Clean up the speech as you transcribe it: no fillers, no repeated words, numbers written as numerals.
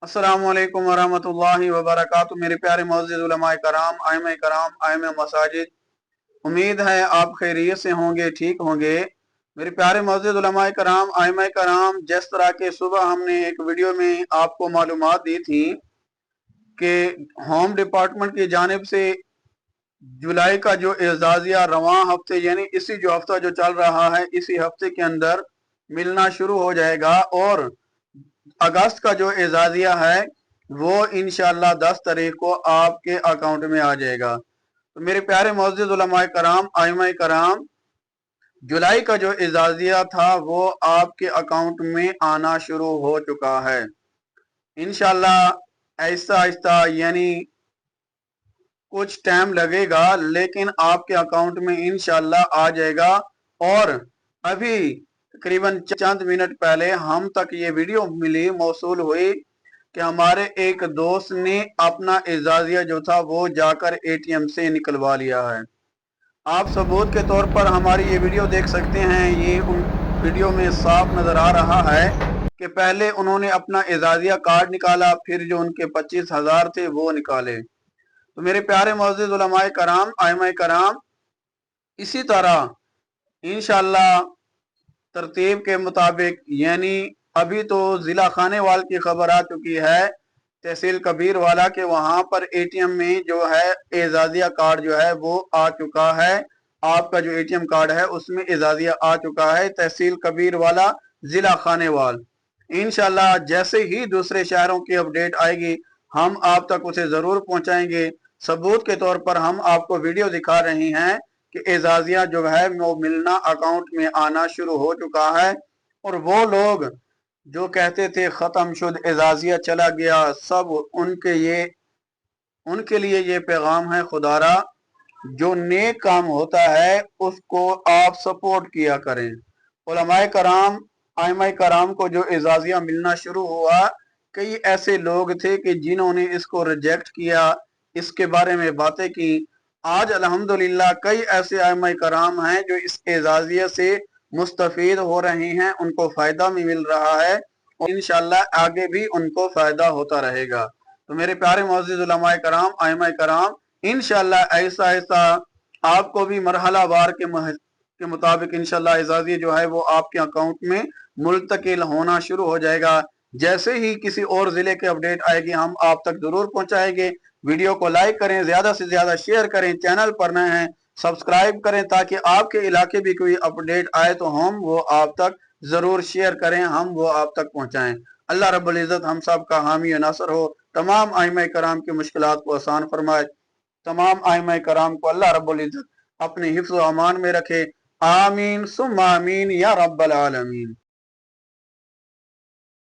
अस्सलामुअलैकुम वरहमतुल्लाहि वबरकातुहू। मेरे प्यारे मुअज़्ज़िज़ उलमाए कराम, आइम्माए कराम, आइम्माए मसाजिद, उम्मीद है आप खैरियत से होंगे, ठीक होंगे। मेरे प्यारे मुअज़्ज़िज़ उलमाए कराम, आइम्माए कराम, जिस तरह के सुबह हमने एक वीडियो में आपको मालूमात दी थी कि होम डिपार्टमेंट की जानिब से जुलाई का जो एजाजिया रवां हफ्ते यानी इसी जो हफ्ता जो चल रहा है इसी हफ्ते के अंदर मिलना शुरू हो जाएगा और अगस्त का जो एजाजिया है वो इंशाल्लाह 10 तारीख को आपके अकाउंट में आ जाएगा। तो मेरे प्यारे मुअज़्ज़िज़ उलमाए कराम, आइम्माए कराम, जुलाई का जो एजाजिया था वो आपके अकाउंट में आना शुरू हो चुका है। इंशाल्लाह ऐसा आहिस्ता यानी कुछ टाइम लगेगा लेकिन आपके अकाउंट में इंशाल्लाह आ जाएगा। और अभी तकरीबन चंद मिनट पहले हम तक ये वीडियो मिली, मौसूल हुई कि हमारे एक दोस्त ने अपना एजाजिया जो था वो जाकर एटीएम से निकलवा लिया है। आप सबूत के तौर पर हमारी ये वीडियो देख सकते हैं। ये उन वीडियो में साफ नजर आ रहा है कि पहले उन्होंने अपना एजाजिया कार्ड निकाला, फिर जो उनके 25,000 थे वो निकाले। तो मेरे प्यारे मुअज़्ज़िज़ उलमाए कराम, आइम्माए कराम, इसी तरह इंशाल्लाह तरतीब के मुताबिक यानी अभी तो जिला खानेवाल की खबर आ चुकी है, तहसील कबीर वाला के वहां पर एटीएम में जो है एजाजिया कार्ड जो है वो आ चुका है। आपका जो एटीएम कार्ड है उसमें एजाजिया आ चुका है, तहसील कबीर वाला, जिला खानेवाल। इंशाल्लाह जैसे ही दूसरे शहरों की अपडेट आएगी हम आप तक उसे जरूर पहुंचाएंगे। सबूत के तौर पर हम आपको वीडियो दिखा रहे हैं कि एजाजिया जो है वो मिलना अकाउंट में आना शुरू हो चुका है। और वो लोग जो कहते थे खत्म शुद एजाजिया चला गया, सब उनके लिए ये पैगाम है, खुदारा जो नेक काम होता है उसको आप सपोर्ट किया करें। उलमाए कराम, आइम्माए कराम को जो एजाजिया मिलना शुरू हुआ, कई ऐसे लोग थे कि जिन्होंने इसको रिजेक्ट किया, इसके बारे में बातें की। आज अल्हम्दुलिल्लाह कई ऐसे आइम्माए कराम हैं जो इस एजाजिया से मुस्तफीद हो रहे हैं, उनको फायदा भी मिल रहा है और इंशाल्लाह आगे भी उनको फायदा होता रहेगा। तो मेरे प्यारे मुअज़्ज़िज़ उलमाए कराम, आइम्माए कराम, इंशाल्लाह ऐसा ऐसा आपको भी मरहला वार के मुताबिक इंशाल्लाह एजाजिया जो है वो आपके अकाउंट में मुल्तकिल होना शुरू हो जाएगा। जैसे ही किसी और जिले की अपडेट आएगी हम आप तक जरूर पहुंचाएंगे। वीडियो को लाइक करें, ज्यादा से ज्यादा शेयर करें, चैनल पर नए हैं सब्सक्राइब करें ताकि आपके इलाके भी कोई अपडेट आए तो हम वो आप तक जरूर शेयर करें, हम वो आप तक पहुंचाएं। अल्लाह रब्बुल इज्जत हम सब का हामी और नासर हो, तमाम आइम्माए कराम की मुश्किलात को आसान फरमाए, तमाम आइम्माए कराम को अल्लाह रब्बुल इज्जत अपने हिफ्ज़ व अमान में रखे। आमीन सुम्मा आमीन या रब्बल आलमीन।